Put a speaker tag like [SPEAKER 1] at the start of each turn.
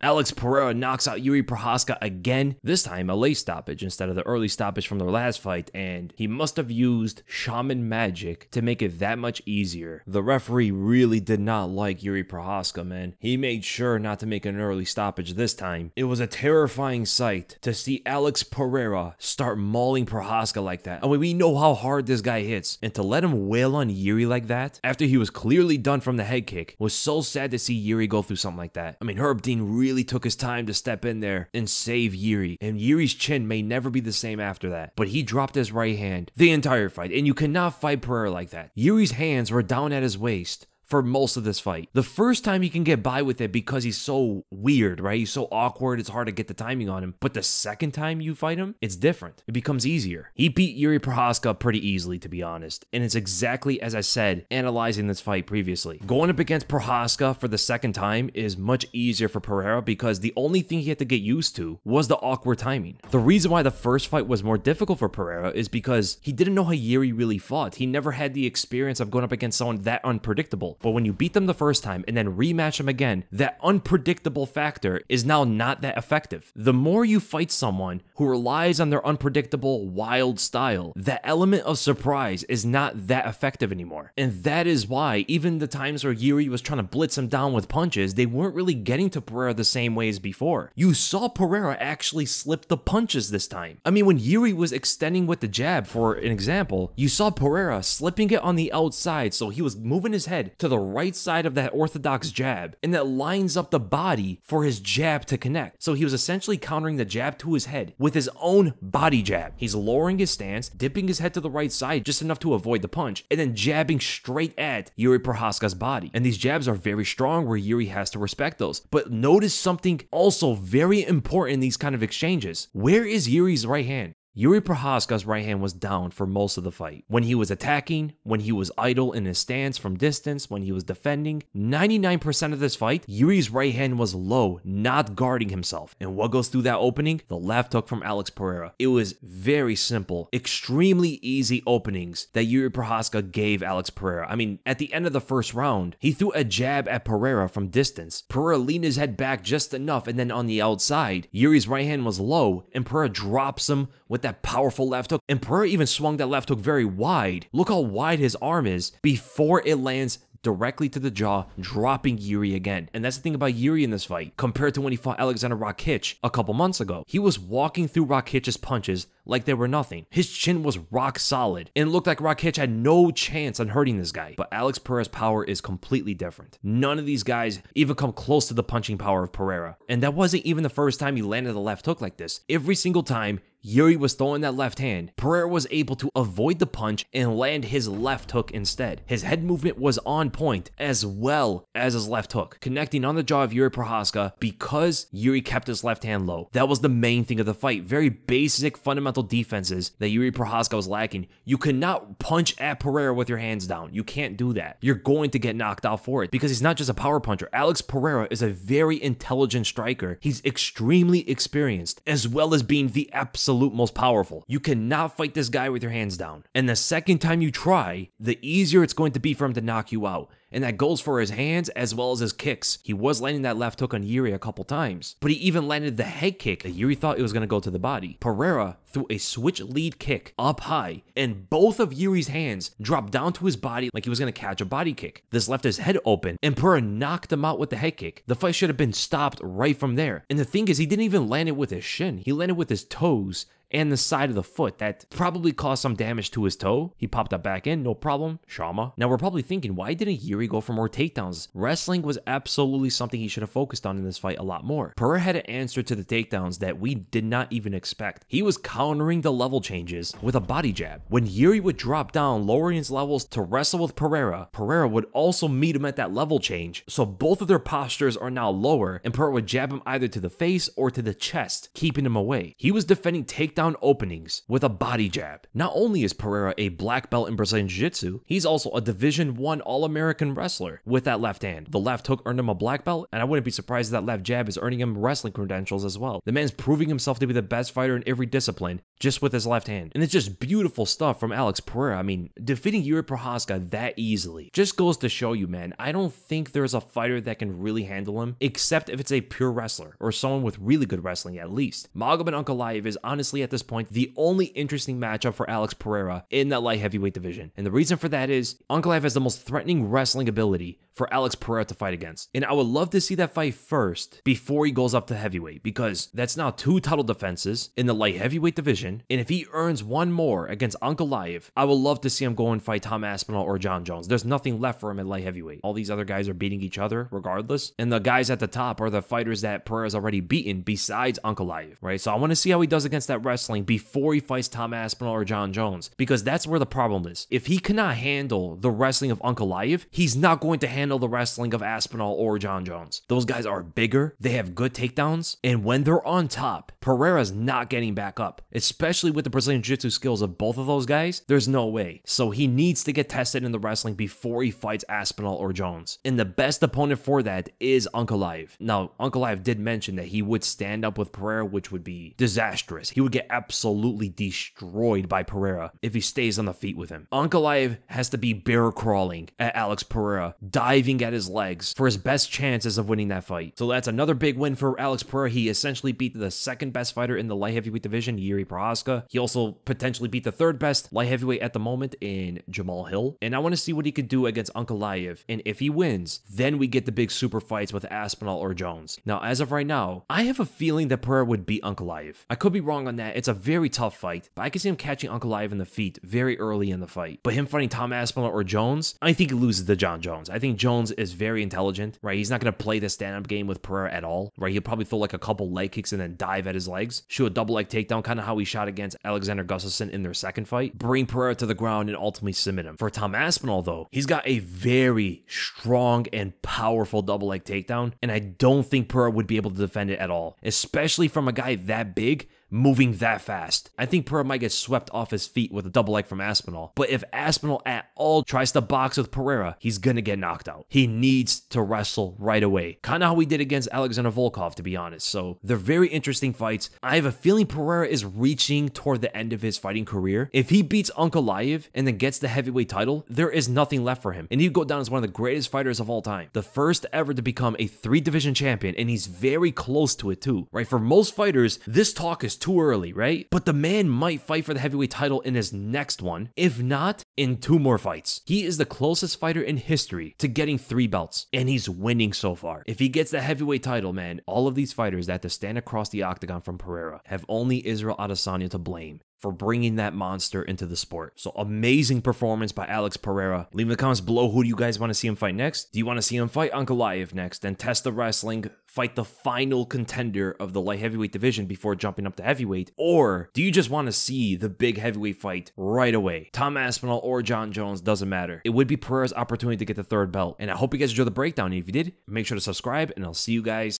[SPEAKER 1] Alex Pereira knocks out Jiri Prochazka again, this time a late stoppage instead of the early stoppage from their last fight, and he must have used shaman magic to make it that much easier. The referee really did not like Jiri Prochazka, man. He made sure not to make an early stoppage this time. It was a terrifying sight to see Alex Pereira start mauling Prochazka like that. I mean, we know how hard this guy hits, and to let him wail on Jiri like that after he was clearly done from the head kick was so sad to see Jiri go through something like that. I mean, Herb Dean really took his time to step in there and save Jiri, and Yuri's chin may never be the same after that, but he dropped his right hand the entire fight, and you cannot fight Pereira like that. Yuri's hands were down at his waist for most of this fight. The first time he can get by with it because he's so weird, right? He's so awkward, it's hard to get the timing on him. But the second time you fight him, it's different. It becomes easier. He beat Jiri Prochazka pretty easily, to be honest. And it's exactly as I said, analyzing this fight previously. Going up against Prochazka for the second time is much easier for Pereira because the only thing he had to get used to was the awkward timing. The reason why the first fight was more difficult for Pereira is because he didn't know how Jiri really fought. He never had the experience of going up against someone that unpredictable. But when you beat them the first time and then rematch them again, that unpredictable factor is now not that effective. The more you fight someone who relies on their unpredictable, wild style, that element of surprise is not that effective anymore. And that is why even the times where Jiri was trying to blitz him down with punches, they weren't really getting to Pereira the same way as before. You saw Pereira actually slip the punches this time. I mean, when Jiri was extending with the jab, for an example, you saw Pereira slipping it on the outside, so he was moving his head to the right side of that orthodox jab, and that lines up the body for his jab to connect. So he was essentially countering the jab to his head with his own body jab. He's lowering his stance, dipping his head to the right side just enough to avoid the punch, and then jabbing straight at Jiri Prochazka's body. And these jabs are very strong where Jiri has to respect those. But notice something also very important in these kind of exchanges. Where is Jiri's right hand? Jiri Prochazka's right hand was down for most of the fight. When he was attacking, when he was idle in his stance from distance, when he was defending, 99% of this fight, Yuri's right hand was low, not guarding himself. And what goes through that opening? The left hook from Alex Pereira. It was very simple, extremely easy openings that Jiri Prochazka gave Alex Pereira. I mean, at the end of the first round, he threw a jab at Pereira from distance. Pereira leaned his head back just enough, and then on the outside, Yuri's right hand was low, and Pereira drops him with that powerful left hook, and Pereira even swung that left hook very wide. Look how wide his arm is before it lands directly to the jaw, dropping Jiri again. And that's the thing about Jiri in this fight, compared to when he fought Alexander Rakic a couple months ago. He was walking through Rakic's punches like they were nothing. His chin was rock solid, and it looked like Rakic had no chance on hurting this guy. But Alex Pereira's power is completely different. None of these guys even come close to the punching power of Pereira. And that wasn't even the first time he landed a left hook like this. Every single time Jiri was throwing that left hand, Pereira was able to avoid the punch and land his left hook instead. His head movement was on point as well as his left hook, connecting on the jaw of Jiri Prochazka because Jiri kept his left hand low. That was the main thing of the fight. Very basic fundamental defenses that Jiri Prochazka was lacking. You cannot punch at Pereira with your hands down. You can't do that. You're going to get knocked out for it because he's not just a power puncher. Alex Pereira is a very intelligent striker. He's extremely experienced as well as being the absolute most powerful. You cannot fight this guy with your hands down. And the second time you try, the easier it's going to be for him to knock you out. And that goes for his hands as well as his kicks. He was landing that left hook on Jiri a couple times, but he even landed the head kick that Jiri thought it was going to go to the body. Pereira threw a switch lead kick up high, and both of Yuri's hands dropped down to his body like he was going to catch a body kick. This left his head open, and Pereira knocked him out with the head kick. The fight should have been stopped right from there. And the thing is, he didn't even land it with his shin. He landed with his toes and the side of the foot. That probably caused some damage to his toe. He popped that back in, no problem, Shama. Now we're probably thinking, why didn't Jiri go for more takedowns? Wrestling was absolutely something he should have focused on in this fight a lot more. Pereira had an answer to the takedowns that we did not even expect. He was countering the level changes with a body jab. When Jiri would drop down, lowering his levels to wrestle with Pereira, Pereira would also meet him at that level change. So both of their postures are now lower, and Pereira would jab him either to the face or to the chest, keeping him away. He was defending takedowns takedown openings with a body jab. Not only is Pereira a black belt in Brazilian Jiu-Jitsu, he's also a Division I All-American wrestler with that left hand. The left hook earned him a black belt, and I wouldn't be surprised if that left jab is earning him wrestling credentials as well. The man's proving himself to be the best fighter in every discipline just with his left hand. And it's just beautiful stuff from Alex Pereira. I mean, defeating Jiri Prochazka that easily just goes to show you, man, I don't think there's a fighter that can really handle him, except if it's a pure wrestler or someone with really good wrestling at least. Magomed Ankalaev is honestly at this point the only interesting matchup for Alex Pereira in that light heavyweight division. And the reason for that is Ankalaev has the most threatening wrestling ability for Alex Pereira to fight against. And I would love to see that fight first before he goes up to heavyweight, because that's now 2 title defenses in the light heavyweight division. And if he earns one more against Ankalaev, I would love to see him go and fight Tom Aspinall or John Jones. There's nothing left for him at light heavyweight. All these other guys are beating each other regardless. And the guys at the top are the fighters that Pereira's already beaten besides Ankalaev, right? So I want to see how he does against that wrestling before he fights Tom Aspinall or John Jones, because that's where the problem is. If he cannot handle the wrestling of Ankalaev, he's not going to handle the wrestling of Aspinall or John Jones. Those guys are bigger, they have good takedowns, and when they're on top, Pereira's not getting back up, especially with the Brazilian Jiu-Jitsu skills of both of those guys. There's no way. So he needs to get tested in the wrestling before he fights Aspinall or Jones. And the best opponent for that is Ankalaev. Now, Ankalaev did mention that he would stand up with Pereira, which would be disastrous. He would get absolutely destroyed by Pereira if he stays on the feet with him. Ankalaev has to be bear crawling at Alex Pereira, diving at his legs for his best chances of winning that fight. So that's another big win for Alex Pereira. He essentially beat the second best fighter in the light heavyweight division, Jiri Prochazka. He also potentially beat the third best light heavyweight at the moment in Jamal Hill. And I want to see what he could do against Ankalaev. And if he wins, then we get the big super fights with Aspinall or Jones. Now, as of right now, I have a feeling that Pereira would beat Ankalaev. I could be wrong on that. It's a very tough fight, but I can see him catching Ankalaev in the feet very early in the fight. But him fighting Tom Aspinall or Jones, I think he loses to John Jones. I think Jones is very intelligent, right? He's not going to play the stand-up game with Pereira at all, right? He'll probably throw like a couple leg kicks and then dive at his legs, shoot a double leg takedown, kind of how he shot against Alexander Gustafsson in their second fight, bring Pereira to the ground and ultimately submit him. For Tom Aspinall, though, he's got a very strong and powerful double leg takedown, and I don't think Pereira would be able to defend it at all, especially from a guy that big moving that fast. I think Pereira might get swept off his feet with a double leg from Aspinall. But if Aspinall at all tries to box with Pereira, he's gonna get knocked out. He needs to wrestle right away. Kind of how he did against Alexander Volkov, to be honest. So they're very interesting fights. I have a feeling Pereira is reaching toward the end of his fighting career. If he beats Ankalaev and then gets the heavyweight title, there is nothing left for him. And he'd go down as one of the greatest fighters of all time. The first ever to become a 3-division champion, and he's very close to it too, right? For most fighters, this talk is too early, right? But the man might fight for the heavyweight title in his next one, if not in 2 more fights. He is the closest fighter in history to getting 3 belts, and he's winning so far. If he gets the heavyweight title, man, all of these fighters that have to stand across the octagon from Pereira have only Israel Adesanya to blame for bringing that monster into the sport. So amazing performance by Alex Pereira. Leave in the comments below, who do you guys want to see him fight next? Do you want to see him fight Ankalaev next and test the wrestling, fight the final contender of the light heavyweight division before jumping up to heavyweight? Or do you just want to see the big heavyweight fight right away? Tom Aspinall or John Jones, doesn't matter. It would be Pereira's opportunity to get the 3rd belt. And I hope you guys enjoyed the breakdown. And if you did, make sure to subscribe, and I'll see you guys